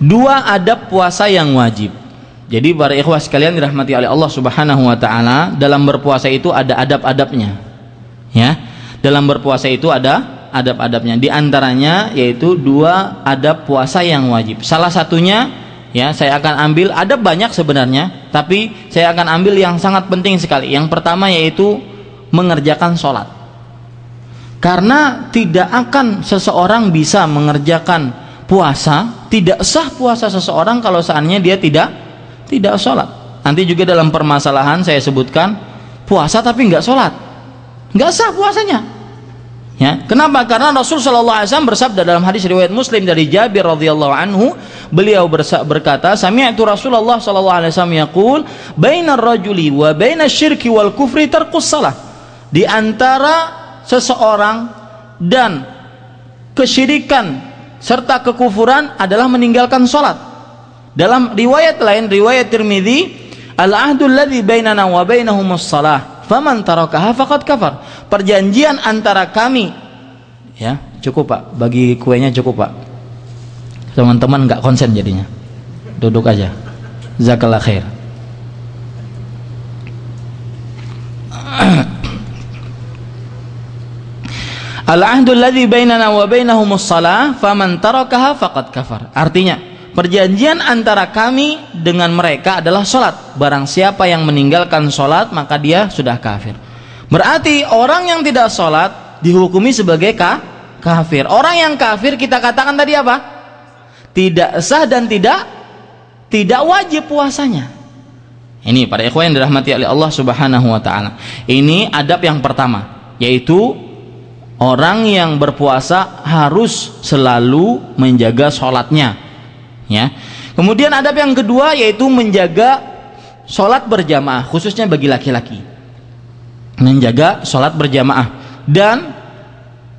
Dua adab puasa yang wajib. Jadi para ikhwah sekalian dirahmati oleh Allah Subhanahu wa taala, dalam berpuasa itu ada adab-adabnya. Ya. Dalam berpuasa itu ada adab-adabnya. Di antaranya yaitu dua adab puasa yang wajib. Salah satunya ya, saya akan ambil, ada banyak sebenarnya, tapi saya akan ambil yang sangat penting sekali. Yang pertama yaitu mengerjakan sholat. Karena tidak akan seseorang bisa mengerjakan puasa, tidak sah puasa seseorang kalau seandainya dia tidak sholat. Nanti juga dalam permasalahan saya sebutkan puasa tapi nggak sholat, nggak sah puasanya. Ya, kenapa? Karena Rasul Shallallahu Alaihi Wasallam bersabda dalam hadis riwayat Muslim dari Jabir radhiyallahu anhu, beliau berkata, sami'tu Rasulullah Shallallahu Alaihi Wasallam yaqul, bainar rajuli wa bainasy syirki wal kufri tarkus salah. Di antara seseorang dan kesyirikan serta kekufuran adalah meninggalkan sholat. Dalam riwayat lain, riwayat Tirmidzi, al-ahdu alladzi bainana wa bainahumus shalah, faman tarakaha faqad kafar. Perjanjian antara kami, ya cukup Pak, bagi kuenya cukup Pak. Teman-teman nggak konsen jadinya, duduk aja. Jazakallah khair. Al-ahdu alladzi bainana wa bainahumus shalah faman tarakaha faqad kafar. Artinya, perjanjian antara kami dengan mereka adalah salat. Barang siapa yang meninggalkan salat maka dia sudah kafir. Berarti orang yang tidak salat dihukumi sebagai kafir. Orang yang kafir kita katakan tadi apa? Tidak sah dan tidak wajib puasanya. Ini para ikhwan yang dirahmati oleh Allah Subhanahu wa taala. Ini adab yang pertama, yaitu orang yang berpuasa harus selalu menjaga sholatnya, ya. Kemudian adab yang kedua yaitu menjaga sholat berjamaah, khususnya bagi laki-laki. Menjaga sholat berjamaah, dan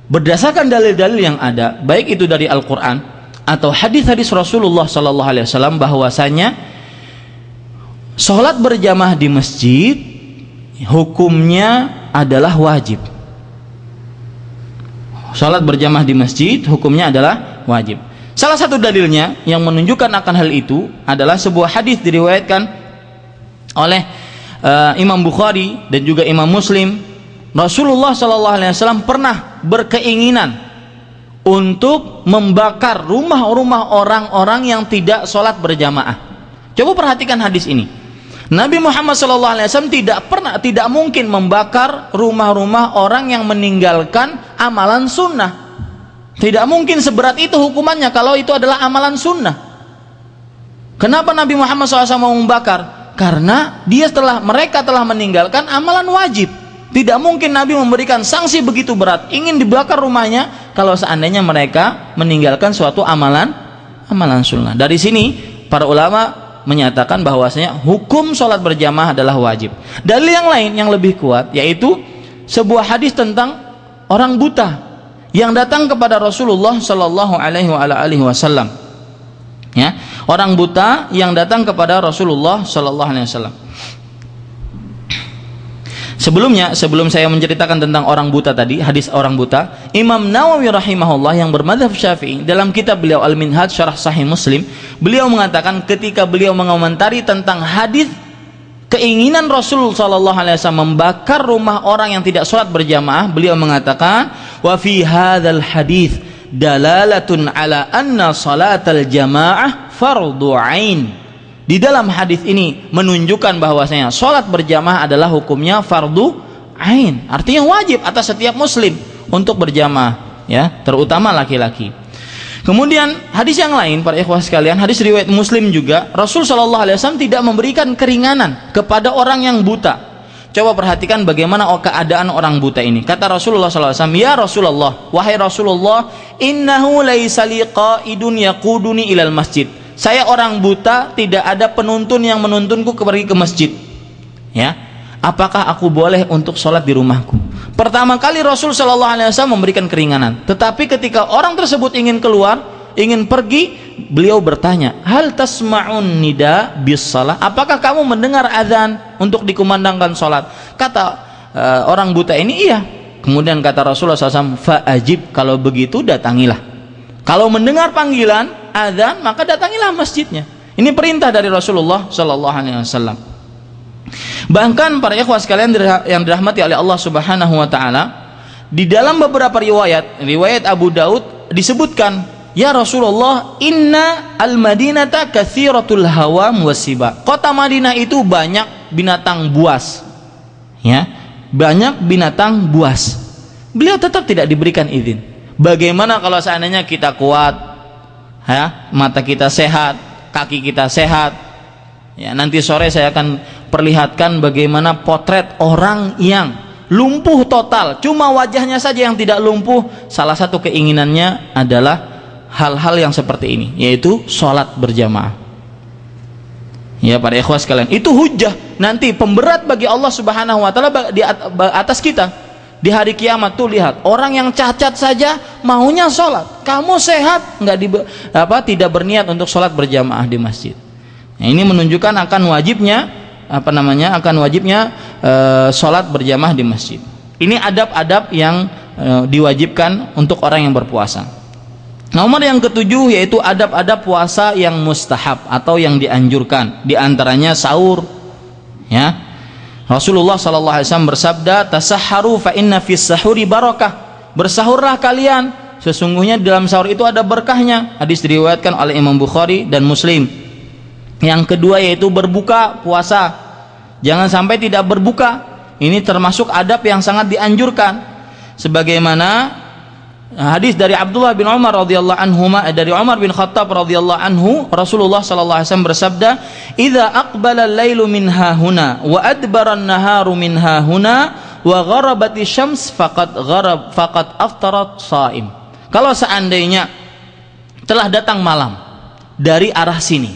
berdasarkan dalil-dalil yang ada, baik itu dari Al-Quran atau hadis-hadis Rasulullah Sallallahu Alaihi Wasallam, bahwasanya sholat berjamaah di masjid hukumnya adalah wajib. Salat berjamaah di masjid hukumnya adalah wajib. Salah satu dalilnya yang menunjukkan akan hal itu adalah sebuah hadis diriwayatkan oleh Imam Bukhari dan juga Imam Muslim. Rasulullah Sallallahu Alaihi Wasallam pernah berkeinginan untuk membakar rumah-rumah orang-orang yang tidak salat berjamaah. Coba perhatikan hadis ini. Nabi Muhammad SAW tidak mungkin membakar rumah-rumah orang yang meninggalkan amalan sunnah. Tidak mungkin, seberat itu hukumannya kalau itu adalah amalan sunnah. Kenapa Nabi Muhammad SAW mau membakar? Karena mereka telah meninggalkan amalan wajib. Tidak mungkin Nabi memberikan sanksi begitu berat, ingin dibakar rumahnya, kalau seandainya mereka meninggalkan suatu amalan sunnah. Dari sini para ulama menyatakan bahwasanya hukum sholat berjamaah adalah wajib. Dalil yang lain yang lebih kuat yaitu sebuah hadis tentang orang buta yang datang kepada Rasulullah Sallallahu Alaihi Wasallam. Ya, orang buta yang datang kepada Rasulullah Sallallahu Alaihi Wasallam. Sebelum saya menceritakan tentang orang buta tadi, hadis orang buta, Imam Nawawi rahimahullah yang bermadzhab Syafi'i, dalam kitab beliau Al-Minhaj Syarah Sahih Muslim, beliau mengatakan ketika beliau mengomentari tentang hadis keinginan Rasul sallallahu alaihi wasallam membakar rumah orang yang tidak sholat berjamaah, beliau mengatakan, wa fi hadzal hadis dalalatun ala anna salatal jamaah fardhu ain. Di dalam hadis ini menunjukkan bahwasanya sholat berjamaah adalah hukumnya fardu ain, artinya wajib atas setiap muslim untuk berjamaah, ya, terutama laki-laki. Kemudian hadis yang lain para ikhwah sekalian, hadis riwayat Muslim juga, Rasul sallallahu alaihi wasallam tidak memberikan keringanan kepada orang yang buta. Coba perhatikan bagaimana keadaan orang buta ini. Kata Rasulullah sallallahu alaihi wasallam, "Ya Rasulullah, wahai Rasulullah, innahu laisa li qaidun yaquduni ilal masjid." Saya orang buta, tidak ada penuntun yang menuntunku pergi ke masjid. Ya, apakah aku boleh untuk sholat di rumahku? Pertama kali Rasul Shallallahu Alaihi Wasallam memberikan keringanan. Tetapi ketika orang tersebut ingin keluar, ingin pergi, beliau bertanya, hal tasma'un nida bis salah? Apakah kamu mendengar azan untuk dikumandangkan sholat? Kata orang buta ini, iya. Kemudian kata Rasulullah SAW, fa'ajib, kalau begitu datangilah. Kalau mendengar panggilan azan, maka datangilah masjidnya. Ini perintah dari Rasulullah sallallahu alaihi wasallam. Bahkan para ikhwah sekalian yang dirahmati oleh Allah Subhanahu wa taala, di dalam beberapa riwayat Abu Daud disebutkan, ya Rasulullah, inna al-Madinata katsiratul hawam wasiba. Kota Madinah itu banyak binatang buas. Ya, banyak binatang buas. Beliau tetap tidak diberikan izin. Bagaimana kalau seandainya kita kuat, ya, mata kita sehat, kaki kita sehat, ya, nanti sore saya akan perlihatkan bagaimana potret orang yang lumpuh total, cuma wajahnya saja yang tidak lumpuh. Salah satu keinginannya adalah hal-hal yang seperti ini, yaitu sholat berjamaah. Ya para ikhwas sekalian, itu hujjah nanti pemberat bagi Allah Subhanahu wa taala di atas kita. Di hari kiamat tuh lihat, orang yang cacat saja maunya sholat. Kamu sehat, tidak berniat untuk sholat berjamaah di masjid. Nah, ini menunjukkan akan wajibnya sholat berjamaah di masjid. Ini adab-adab yang diwajibkan untuk orang yang berpuasa. Nomor yang ketujuh yaitu adab-adab puasa yang mustahab atau yang dianjurkan. Di antaranya sahur. Ya. Rasulullah sallallahu alaihi wasallam bersabda, tasahharu fa inna fis sahuri barakah. Bersahurlah kalian, sesungguhnya di dalam sahur itu ada berkahnya. Hadis diriwayatkan oleh Imam Bukhari dan Muslim. Yang kedua yaitu berbuka puasa. Jangan sampai tidak berbuka. Ini termasuk adab yang sangat dianjurkan. Sebagaimana hadis dari Abdullah bin Umar radhiyallahu anhu, dari Umar bin Khattab radhiyallahu anhu, Rasulullah sallallahu alaihi wasallam bersabda, "Idza aqbala al-lailu min hahuna wa adbara an-naharu min hahuna wa gharabati syams faqad aftarat shaim." Kalau seandainya telah datang malam dari arah sini,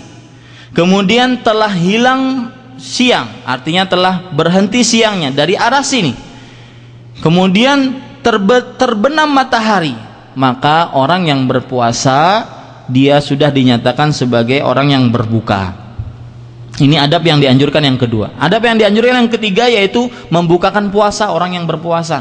kemudian telah hilang siang, artinya telah berhenti siangnya dari arah sini, kemudian terbenam matahari, maka orang yang berpuasa dia sudah dinyatakan sebagai orang yang berbuka. Ini adab yang dianjurkan yang kedua. Adab yang dianjurkan yang ketiga yaitu membukakan puasa orang yang berpuasa.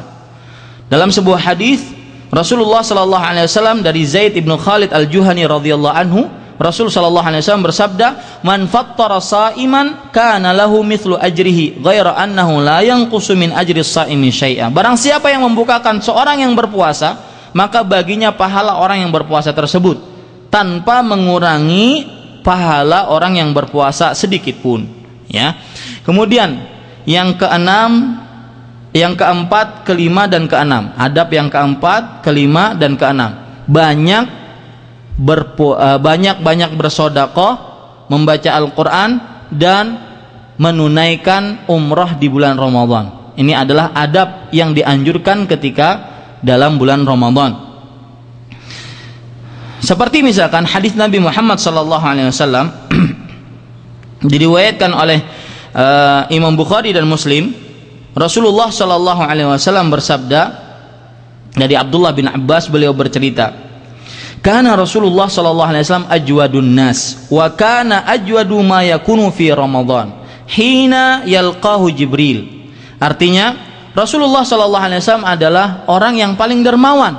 Dalam sebuah hadis Rasulullah sallallahu alaihi wasallam dari Zaid ibn Khalid al-Juhani radhiyallahu anhu, Rasul sallallahu alaihi wasallam bersabda, "Man fattara sha'iman kana lahu mithlu ajrihi, ghaira annahu la yanqusu min ajri shaimi syai'a." Barang siapa yang membukakan seorang yang berpuasa, maka baginya pahala orang yang berpuasa tersebut tanpa mengurangi pahala orang yang berpuasa sedikit pun, ya. Kemudian yang keenam, yang keempat, kelima dan keenam. Adab yang keempat, kelima dan keenam. Banyak bersedekah, membaca Al-Quran dan menunaikan umrah di bulan Ramadan. Ini adalah adab yang dianjurkan ketika dalam bulan Ramadan. Seperti misalkan hadis Nabi Muhammad SAW diriwayatkan oleh Imam Bukhari dan Muslim. Rasulullah SAW bersabda dari Abdullah bin Abbas, beliau bercerita, kana Rasulullah sallallahu alaihi wasallam ajwadun nas wa kana ajwadu ma yakunu fi Ramadan hina yalqahu Jibril. Artinya Rasulullah sallallahu alaihi wasallam adalah orang yang paling dermawan,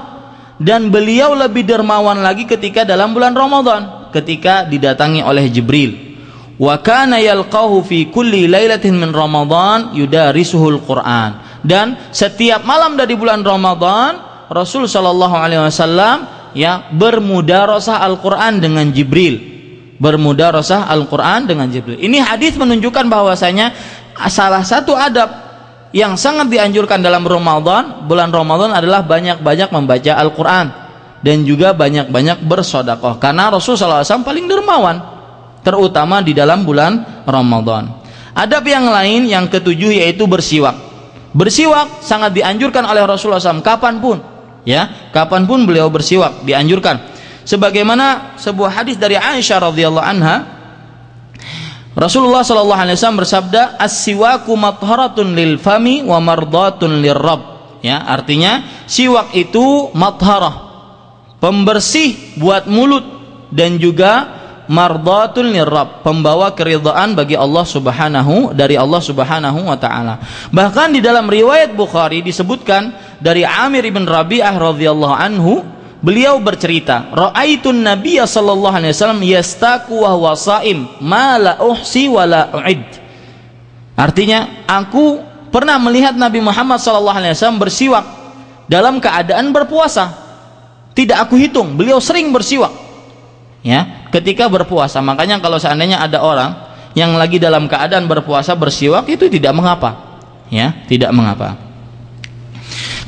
dan beliau lebih dermawan lagi ketika dalam bulan Ramadan, ketika didatangi oleh Jibril. Wa kana yalqahu fi kulli lailatin min Ramadan yudarisuhul Quran. Dan setiap malam dari bulan Ramadan Rasul sallallahu alaihi wasallam bermudarasah Al-Quran dengan Jibril. Bermudarasah Al-Quran dengan Jibril. Ini hadis menunjukkan bahwasanya salah satu adab yang sangat dianjurkan dalam bulan Ramadan adalah banyak-banyak membaca Al-Quran dan juga banyak-banyak bersedekah, karena Rasulullah SAW paling dermawan, terutama di dalam bulan Ramadan. Adab yang lain yang ketujuh yaitu bersiwak. Bersiwak sangat dianjurkan oleh Rasulullah SAW kapanpun. Ya, kapanpun beliau bersiwak dianjurkan. Sebagaimana sebuah hadis dari Aisyah radhiyallahu anha, Rasulullah sallallahu alaihi wasallam bersabda, "As-siwaku matharatun lil fami wa mardatun lirrabb." Ya, artinya siwak itu matharah, pembersih buat mulut, dan juga mardatun lirrabb, pembawa keridhaan bagi Allah Subhanahu wa taala. Bahkan di dalam riwayat Bukhari disebutkan dari Amir ibn Rabi'ah radhiyallahu anhu, beliau bercerita, ra'aitun nabiyya sallallahu alaihi wasallam yastaku wa huwa shaim ma la uhsi wa la u'id. Artinya, aku pernah melihat Nabi Muhammad sallallahu alaihi wasallam bersiwak dalam keadaan berpuasa. Tidak aku hitung, beliau sering bersiwak. Ya, ketika berpuasa. Makanya kalau seandainya ada orang yang lagi dalam keadaan berpuasa bersiwak, itu tidak mengapa. Ya, tidak mengapa.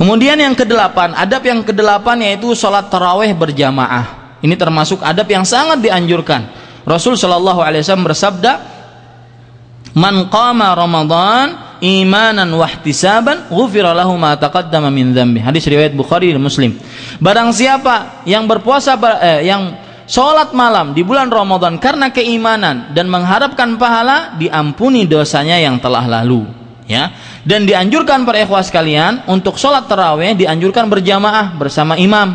Kemudian yang kedelapan, adab yang kedelapan yaitu sholat tarawih berjamaah. Ini termasuk adab yang sangat dianjurkan. Rasul Shallallahu Alaihi Wasallam bersabda, "Man qama Ramadan imanan wahtisaban, ghufira lahu ma taqaddama min dzambi." Hadis riwayat Bukhari dan Muslim. Barang siapa yang berpuasa yang sholat malam di bulan Ramadan karena keimanan dan mengharapkan pahala, diampuni dosanya yang telah lalu. Ya, dan dianjurkan para ikhwah sekalian untuk sholat tarawih dianjurkan berjamaah bersama imam,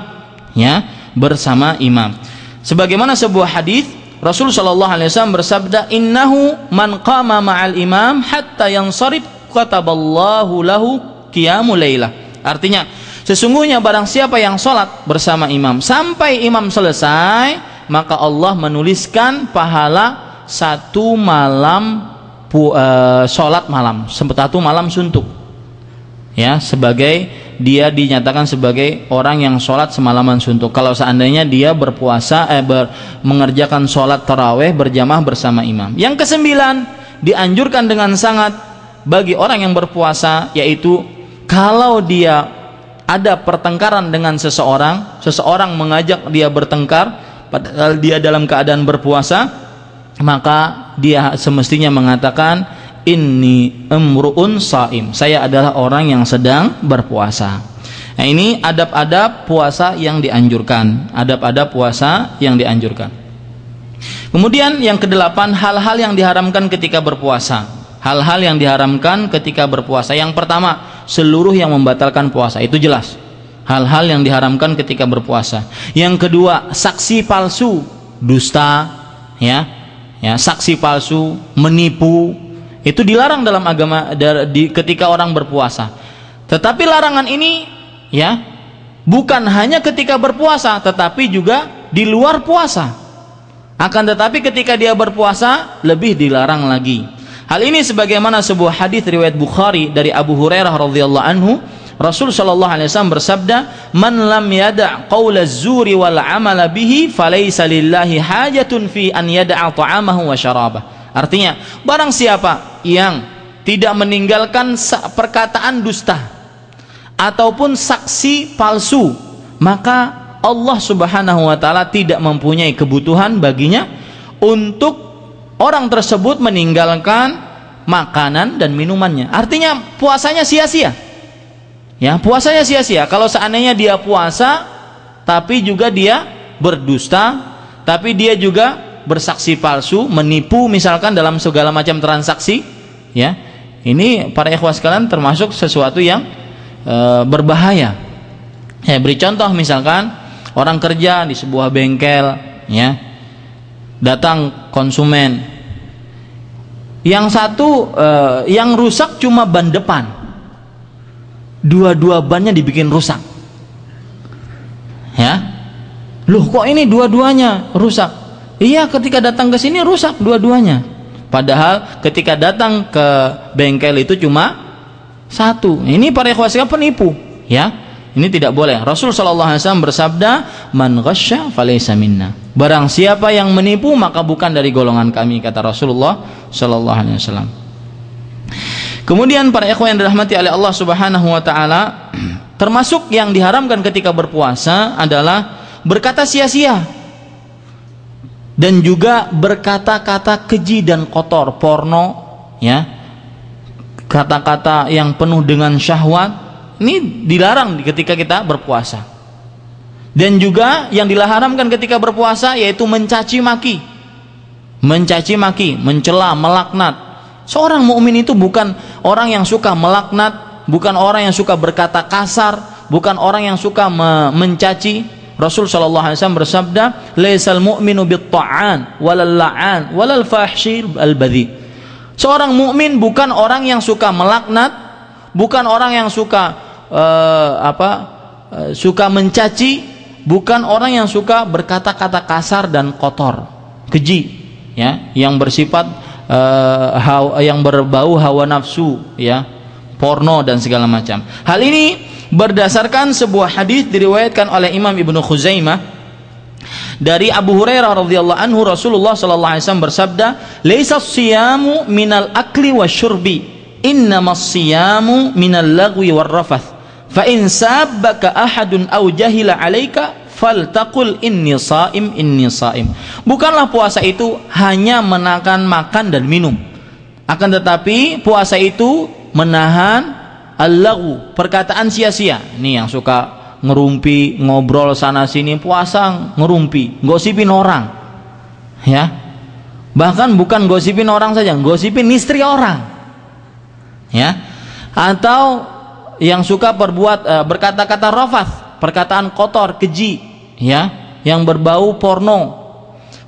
ya, bersama imam. Sebagaimana sebuah hadis Rasul Shallallahu Alaihi Wasallam bersabda, innahu man qama ma'al imam hatta yansarif kataballahu lahu qiyamul lailah. Artinya, sesungguhnya barang siapa yang sholat bersama imam sampai imam selesai, maka Allah menuliskan pahala satu malam sholat malam, satu malam suntuk, ya, sebagai dia dinyatakan sebagai orang yang sholat semalaman suntuk. Kalau seandainya dia berpuasa mengerjakan sholat taraweh berjamaah bersama imam. Yang kesembilan, dianjurkan dengan sangat bagi orang yang berpuasa, yaitu kalau dia ada pertengkaran dengan seseorang mengajak dia bertengkar padahal dia dalam keadaan berpuasa, maka dia semestinya mengatakan, inni imru'un shaim, saya adalah orang yang sedang berpuasa. Nah, ini adab-adab puasa yang dianjurkan, adab-adab puasa yang dianjurkan. Kemudian yang kedelapan, hal-hal yang diharamkan ketika berpuasa. Hal-hal yang diharamkan ketika berpuasa. Yang pertama, seluruh yang membatalkan puasa, itu jelas. Hal-hal yang diharamkan ketika berpuasa. Yang kedua, saksi palsu, dusta, ya, saksi palsu, menipu, itu dilarang dalam agama ketika orang berpuasa. Tetapi larangan ini, ya, bukan hanya ketika berpuasa, tetapi juga di luar puasa. Akan tetapi ketika dia berpuasa lebih dilarang lagi. Hal ini sebagaimana sebuah hadis riwayat Bukhari dari Abu Hurairah radhiyallahu anhu, Rasul sallallahu alaihi wasallam bersabda, "Man lam yada' qaula az-zuri wal 'amala bihi, falaysa lillahi hajatun fi an yada'a ta'amahu wa syarabah." Artinya, barang siapa yang tidak meninggalkan perkataan dusta ataupun saksi palsu, maka Allah Subhanahu wa taala tidak mempunyai kebutuhan baginya untuk orang tersebut meninggalkan makanan dan minumannya. Artinya puasanya sia-sia. Ya, puasanya sia-sia. Kalau seandainya dia puasa tapi juga dia berdusta, tapi dia juga bersaksi palsu, menipu misalkan dalam segala macam transaksi, ya. Ini para ikhwah sekalian termasuk sesuatu yang berbahaya. Ya, beri contoh misalkan orang kerja di sebuah bengkel, ya. Datang konsumen. Yang satu yang rusak cuma ban depan. Dua-dua bannya dibikin rusak. Ya. Loh, kok ini dua-duanya rusak? Iya, ketika datang ke sini rusak dua-duanya. Padahal ketika datang ke bengkel itu cuma satu. Ini para ikhwah sekalian penipu, ya. Ini tidak boleh. Rasul sallallahu alaihi wasallam bersabda, "Man ghasya falaysa minna." Barang siapa yang menipu maka bukan dari golongan kami, kata Rasulullah sallallahu alaihi wasallam. Kemudian para ikhwan yang dirahmati oleh Allah Subhanahu wa taala, termasuk yang diharamkan ketika berpuasa adalah berkata sia-sia dan juga berkata-kata keji dan kotor, porno, ya. Kata-kata yang penuh dengan syahwat, ini dilarang ketika kita berpuasa. Dan juga yang diharamkan ketika berpuasa yaitu mencaci maki, mencela, melaknat. Seorang mukmin itu bukan orang yang suka melaknat, bukan orang yang suka berkata kasar, bukan orang yang suka mencaci. Rasul sallallahu alaihi wasallam bersabda, "Laisal mu'minu bit-ta'an walal la'an walal fahshi al-badhi." Seorang mukmin bukan orang yang suka melaknat, bukan orang yang suka suka mencaci, bukan orang yang suka berkata-kata kasar dan kotor, keji, ya, yang bersifat yang berbau hawa nafsu, ya, porno dan segala macam. Hal ini berdasarkan sebuah hadis diriwayatkan oleh Imam Ibnu Khuzaimah dari Abu Hurairah radhiyallahu anhu, Rasulullah sallallahu alaihi wasallam bersabda, "Laisa siyamu minal akli wasyurbi, innamas siyamu minal lagwi warrafath. Fa in sabbaka ahadun aw jahila 'alaika faltaqul inni shaim inni shaim." Bukanlah puasa itu hanya menahan makan dan minum, akan tetapi puasa itu menahan al-laghu, perkataan sia-sia. Ini yang suka ngerumpi, ngobrol sana sini, puasa ngerumpi, gosipin orang, ya. Bahkan bukan gosipin orang saja, gosipin istri orang, ya. Atau yang suka berkata-kata rafath, perkataan kotor, keji, ya, yang berbau porno.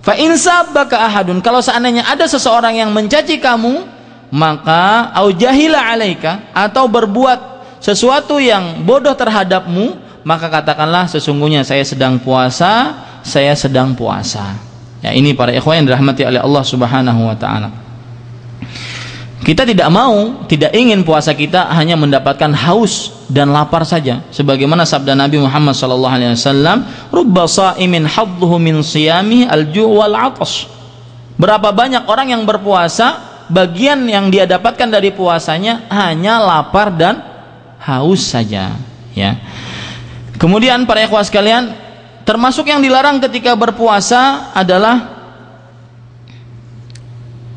Fa in sabbaka ahadun, kalau seandainya ada seseorang yang mencaci kamu, maka au jahila alaika, atau berbuat sesuatu yang bodoh terhadapmu, maka katakanlah sesungguhnya saya sedang puasa, saya sedang puasa. Ya, ini para ikhwan yang dirahmati oleh Allah Subhanahu wa taala. Kita tidak ingin puasa kita hanya mendapatkan haus dan lapar saja, sebagaimana sabda Nabi Muhammad sallallahu alaihi wasallam, "Rubba sha'imin hadduhu min shiyamihi al-ju' wal 'atash." Berapa banyak orang yang berpuasa, bagian yang dia dapatkan dari puasanya hanya lapar dan haus saja, ya. Kemudian para ikhwah sekalian, termasuk yang dilarang ketika berpuasa adalah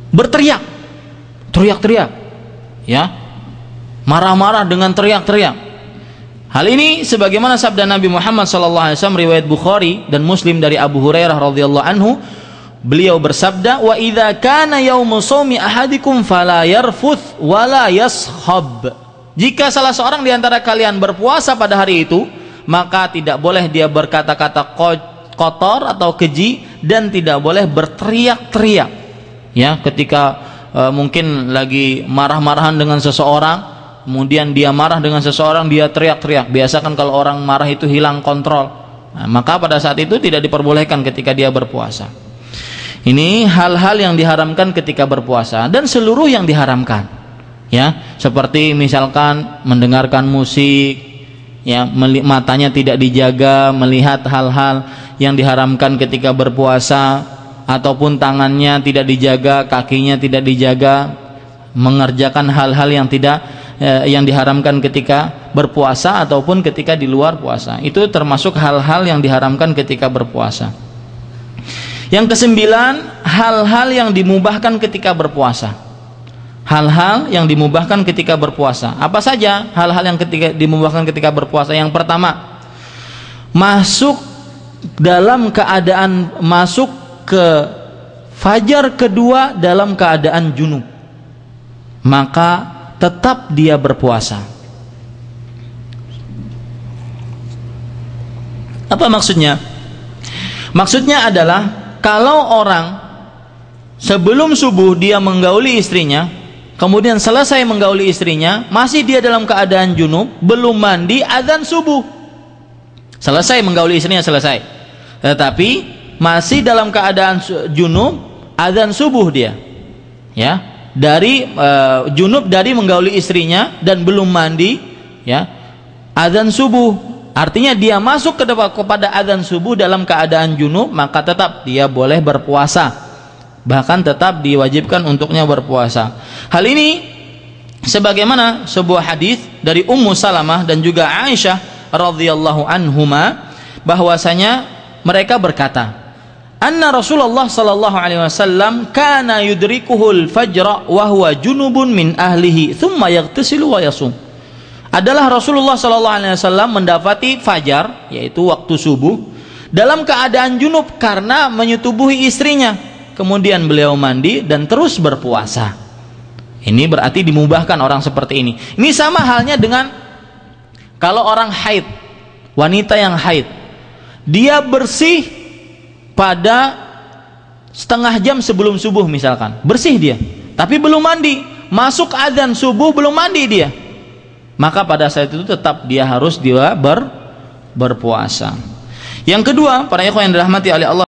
berteriak, teriak-teriak, ya, marah-marah dengan teriak-teriak. Hal ini sebagaimana sabda Nabi Muhammad SAW riwayat Bukhari dan Muslim dari Abu Hurairah radhiyallahu anhu, beliau bersabda, "Wa idza kana yaumu shaumi ahadikum fala yarfuth wala yashab." Jika salah seorang di antara kalian berpuasa pada hari itu, maka tidak boleh dia berkata-kata kotor atau keji, dan tidak boleh berteriak-teriak, ya, ketika mungkin lagi marah-marahan dengan seseorang, kemudian dia marah dengan seseorang, dia teriak-teriak. Biasa kan kalau orang marah itu hilang kontrol, nah, maka pada saat itu tidak diperbolehkan ketika dia berpuasa. Ini hal-hal yang diharamkan ketika berpuasa, dan seluruh yang diharamkan, ya, seperti misalkan mendengarkan musik, ya, matanya tidak dijaga, melihat hal-hal yang diharamkan ketika berpuasa, ataupun tangannya tidak dijaga, kakinya tidak dijaga, mengerjakan hal-hal yang yang diharamkan ketika berpuasa ataupun ketika di luar puasa. Itu termasuk hal-hal yang diharamkan ketika berpuasa. Yang kesembilan, hal-hal yang dimubahkan ketika berpuasa. Hal-hal yang dimubahkan ketika berpuasa. Apa saja hal-hal yang dimubahkan ketika berpuasa? Yang pertama, masuk ke fajar kedua dalam keadaan junub, maka tetap dia berpuasa. Apa maksudnya? Maksudnya adalah kalau orang sebelum subuh dia menggauli istrinya, kemudian selesai menggauli istrinya, masih dia dalam keadaan junub, belum mandi, azan subuh. Selesai menggauli istrinya, selesai, tetapi masih dalam keadaan junub, azan subuh dia, ya, dari junub dari menggauli istrinya dan belum mandi, ya, azan subuh, artinya dia masuk kepada azan subuh dalam keadaan junub, maka tetap dia boleh berpuasa, bahkan tetap diwajibkan untuknya berpuasa. Hal ini sebagaimana sebuah hadis dari Ummu Salamah dan juga Aisyah radhiyallahu anhuma, bahwasanya mereka berkata, anna Rasulullah sallallahu alaihi wasallam kana yudrikuhul fajra wa huwa junubun min ahlihi thumma yaghtasilu wa yasum. Adalah Rasulullah sallallahu alaihi wasallam mendapati fajar, yaitu waktu subuh, dalam keadaan junub karena menyetubuhi istrinya, kemudian beliau mandi dan terus berpuasa. Ini berarti dimubahkan orang seperti ini. Ini sama halnya dengan kalau orang haid, wanita yang haid, dia bersih pada setengah jam sebelum subuh misalkan, bersih dia, tapi belum mandi, masuk adzan subuh belum mandi dia, maka pada saat itu tetap dia harus berpuasa. Yang kedua, para ikhwan yang dirahmati oleh Allah